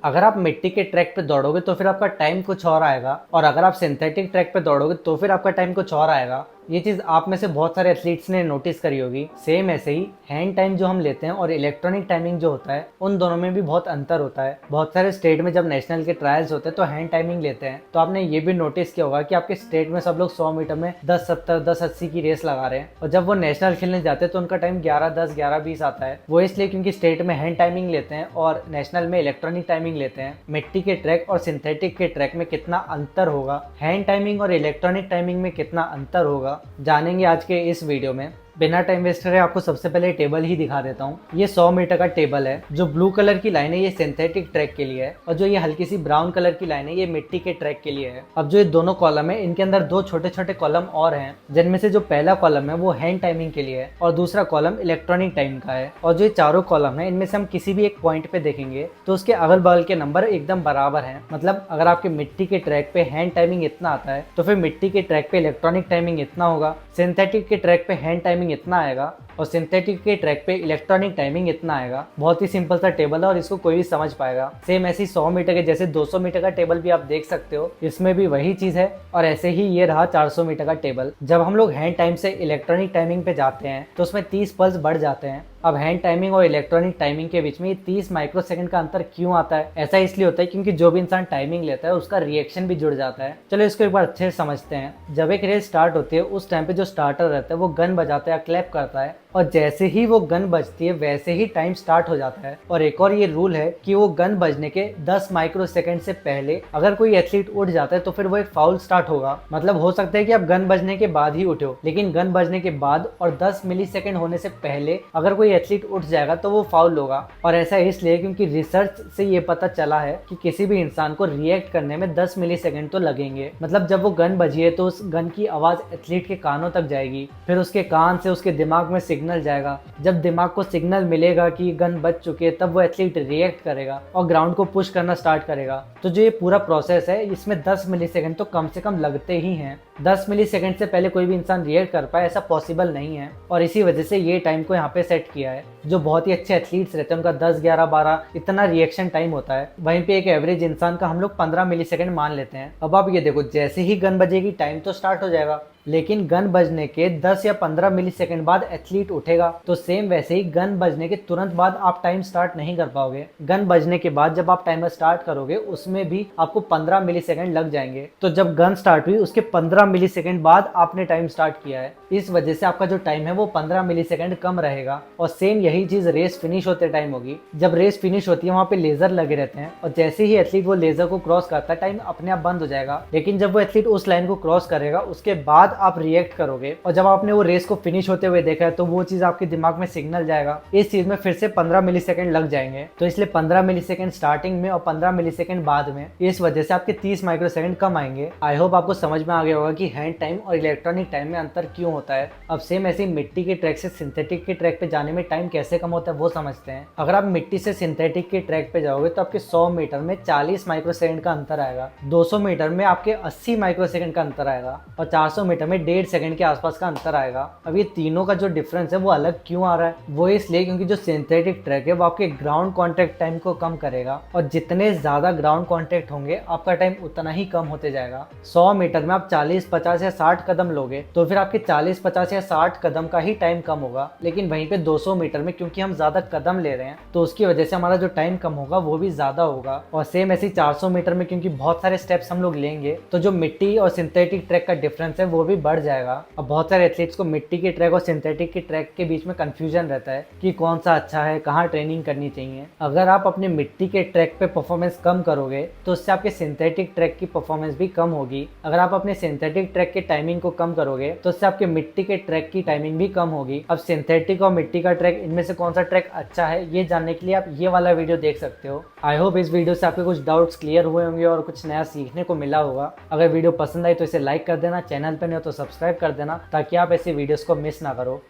अगर आप मिट्टी के ट्रैक पे दौड़ोगे तो फिर आपका टाइम कुछ और आएगा, और अगर आप सिंथेटिक ट्रैक पे दौड़ोगे तो फिर आपका टाइम कुछ और आएगा। ये चीज़ आप में से बहुत सारे एथलीट्स ने नोटिस करी होगी। सेम ऐसे ही हैंड टाइम जो हम लेते हैं और इलेक्ट्रॉनिक टाइमिंग जो होता है, उन दोनों में भी बहुत अंतर होता है। बहुत सारे स्टेट में जब नेशनल के ट्रायल्स होते हैं तो हैंड टाइमिंग लेते हैं, तो आपने ये भी नोटिस किया होगा कि आपके स्टेट में सब लोग 100 मीटर में 10:70 10:80 की रेस लगा रहे हैं, और जब वो नेशनल खेलने जाते हैं तो उनका टाइम 11:10 11:20 आता है। वो इसलिए क्योंकि स्टेट में हैंड टाइमिंग लेते हैं और नेशनल में इलेक्ट्रॉनिक टाइमिंग लेते हैं। मिट्टी के ट्रैक और सिंथेटिक के ट्रैक में कितना अंतर होगा, हैंड टाइमिंग और इलेक्ट्रॉनिक टाइमिंग में कितना अंतर होगा, जानेंगे आज के इस वीडियो में। बिना टाइम वेस्ट करे आपको सबसे पहले टेबल ही दिखा देता हूँ। ये 100 मीटर का टेबल है। जो ब्लू कलर की लाइन है ये सिंथेटिक ट्रैक के लिए है, और जो ये हल्की सी ब्राउन कलर की लाइन है ये मिट्टी के ट्रैक के लिए है। अब जो ये दोनों कॉलम है इनके अंदर दो छोटे छोटे कॉलम और हैं, जिनमें से जो पहला कॉलम है वो हैंड टाइमिंग के लिए है और दूसरा कॉलम इलेक्ट्रॉनिक टाइम का है। और जो ये चारों कॉलम है इनमें से हम किसी भी एक पॉइंट पे देखेंगे तो उसके अगल बगल के नंबर एकदम बराबर हैं। मतलब अगर आपके मिट्टी के ट्रैक पे हैंड टाइमिंग इतना आता है तो फिर मिट्टी के ट्रैक पे इलेक्ट्रॉनिक टाइमिंग इतना होगा, सिंथेटिक के ट्रैक पे हैंड टाइमिंग इतना आएगा और सिंथेटिक के ट्रैक पे इलेक्ट्रॉनिक टाइमिंग इतना आएगा। बहुत ही सिंपल सा टेबल है और इसको कोई भी समझ पाएगा। सेम ऐसी 100 मीटर के जैसे 200 मीटर का टेबल भी आप देख सकते हो, इसमें भी वही चीज़ है। और ऐसे ही ये रहा 400 मीटर का टेबल। जब हम लोग हैंड टाइम से इलेक्ट्रॉनिक टाइमिंग पे जाते हैं तो उसमें 30 पल्स बढ़ जाते हैं। अब हैंड टाइमिंग और इलेक्ट्रॉनिक टाइमिंग के बीच में ये 30 माइक्रोसेकंड का अंतर क्यों आता है? ऐसा इसलिए होता है क्योंकि जो भी इंसान टाइमिंग लेता है उसका रिएक्शन भी जुड़ जाता है। चलो इसको एक बार अच्छे से समझते हैं। जब एक रेस स्टार्ट होती है उस टाइम पे जो स्टार्टर रहता है वो गन बजाता है या क्लैप करता है, और जैसे ही वो गन बजती है वैसे ही टाइम स्टार्ट हो जाता है। और एक और ये रूल है कि वो गन बजने के 10 माइक्रोसेकंड से पहले अगर कोई एथलीट उठ जाता है तो फिर वो एक फाउल स्टार्ट होगा। मतलब हो सकता है कि आप गन बजने के बाद ही उठो, लेकिन गन बजने के बाद और 10 मिलीसेकंड होने से पहले अगर कोई एथलीट उठ जाएगा तो वो फाउल होगा। और ऐसा इसलिए क्योंकि रिसर्च से ये पता चला है कि किसी भी इंसान को रिएक्ट करने में 10 मिलीसेकंड तो लगेंगे। मतलब जब वो गन बजी है तो उस गन की आवाज एथलीट के कानों तक जाएगी, फिर उसके कान से उसके दिमाग में सिग्नल जाएगा। जब दिमाग को सिग्नल मिलेगा कि गन बज चुके हैं तब वो एथलीट रिएक्ट करेगा और ग्राउंड को पुश करना स्टार्ट करेगा। तो जो ये पूरा प्रोसेस है इसमें 10 मिलीसेकंड तो कम से कम लगते ही हैं। 10 मिलीसेकंड से पहले कोई भी इंसान रिएक्ट कर पाए ऐसा पॉसिबल नहीं है, और इसी वजह से ये टाइम को यहाँ पे सेट किया है। जो बहुत ही अच्छे एथलीट्स रहते हैं उनका 10 11 12 इतना रिएक्शन टाइम होता है। वहीं पे एक एवरेज इंसान का हम लोग 15 मिलीसेकंड मान लेते हैं। अब आप ये देखो, जैसे ही गन बजेगी टाइम तो स्टार्ट हो जाएगा, लेकिन गन बजने के 10 या 15 मिलीसेकंड बाद एथलीट उठेगा। तो सेम वैसे ही गन बजने के तुरंत बाद आप टाइम स्टार्ट नहीं कर पाओगे। गन बजने के बाद जब आप टाइमर स्टार्ट करोगे उसमें भी आपको 15 मिलीसेकंड लग जाएंगे। तो जब गन स्टार्ट हुई उसके 15 मिलीसेकंड बाद आपने टाइम स्टार्ट किया है, इस वजह से आपका जो टाइम है वो 15 मिलीसेकंड कम रहेगा। और सेम यही चीज रेस फिनिश होते टाइम होगी। जब रेस फिनिश होती है वहाँ पे लेजर लगे रहते हैं, और जैसे ही एथलीट वो लेजर को क्रॉस करता है टाइम अपने आप बंद हो जाएगा। लेकिन जब वो एथलीट उस लाइन को क्रॉस करेगा उसके बाद आप रिएक्ट करोगे, और जब आपने वो रेस को फिनिश होते हुए देखा है तो वो चीज आपके दिमाग में सिग्नल जाएगा। इस चीज में फिर से 15 मिलीसेकंड लग जाएंगे। तो इसलिए 15 मिलीसेकंड स्टार्टिंग में और 15 मिलीसेकंड बाद में, इस वजह से आपके 30 माइक्रोसेकंड कम आएंगे। आई होप आपको समझ में आ गया होगा कि हैंड टाइम और इलेक्ट्रॉनिक टाइम में अंतर क्यों होता है। अब सेम ऐसे मिट्टी के ट्रैक से सिंथेटिक के ट्रैक पे जाने में टाइम कैसे कम होता है वो समझते हैं। अगर आप मिट्टी से सिंथेटिक के ट्रैक पे जाओगे तो आपके 100 मीटर में 40 माइक्रोसेकंड का अंतर आएगा, 200 मीटर में आपके 80 माइक्रोसेकंड का अंतर आएगा, और 400 मीटर में 1.5 सेकंड के आसपास का अंतर आएगा। अब ये तीनों का जो डिफरेंस है वो अलग क्यों आ रहा है? वो इसलिए क्योंकि जो सिंथेटिक ट्रैक है वो आपके ग्राउंड कॉन्टैक्ट टाइम को कम करेगा, और जितने ज्यादा ग्राउंड कॉन्टैक्ट होंगे आपका टाइम उतना ही कम होते जाएगा। 100 मीटर में आप 40 50 या 60 कदम लोगे तो फिर आपके 40 50 या 60 कदम का ही टाइम कम होगा। लेकिन वहीं पे 200 मीटर में क्योंकि हम ज्यादा कदम ले रहे हैं तो उसकी वजह से हमारा जो टाइम कम होगा वो भी ज्यादा होगा। और सेम ऐसे 400 मीटर में क्योंकि बहुत सारे स्टेप्स हम लोग लेंगे तो जो मिट्टी और सिंथेटिक ट्रैक का डिफरेंस है वो भी बढ़ जाएगा। अब बहुत सारे एथलीट्स को मिट्टी के ट्रैक और सिंथेटिक के ट्रैक के बीच में कंफ्यूजन रहता है कि कौन सा अच्छा है, कहाँ ट्रेनिंग करनी चाहिए। अगर आप अपने मिट्टी के ट्रैक पे परफॉर्मेंस कम करोगे तो उससे आपके सिंथेटिक ट्रैक की परफॉर्मेंस भी कम होगी। अगर आप अपने सिंथेटिक ट्रैक के टाइमिंग को कम करोगे तो उससे आपके मिट्टी के ट्रैक की टाइमिंग भी कम होगी। अब सिंथेटिक और मिट्टी का ट्रैक, इनमें से कौन सा ट्रैक अच्छा है ये जानने के लिए आप ये वाला वीडियो देख सकते हो। आई होप इस वीडियो से आपके कुछ डाउट्स क्लियर हुए होंगे और कुछ नया सीखने को मिला होगा। अगर वीडियो पसंद आई तो इसे लाइक कर देना, चैनल पर नहीं हो तो सब्सक्राइब कर देना ताकि आप ऐसी वीडियोस को मिस ना करो।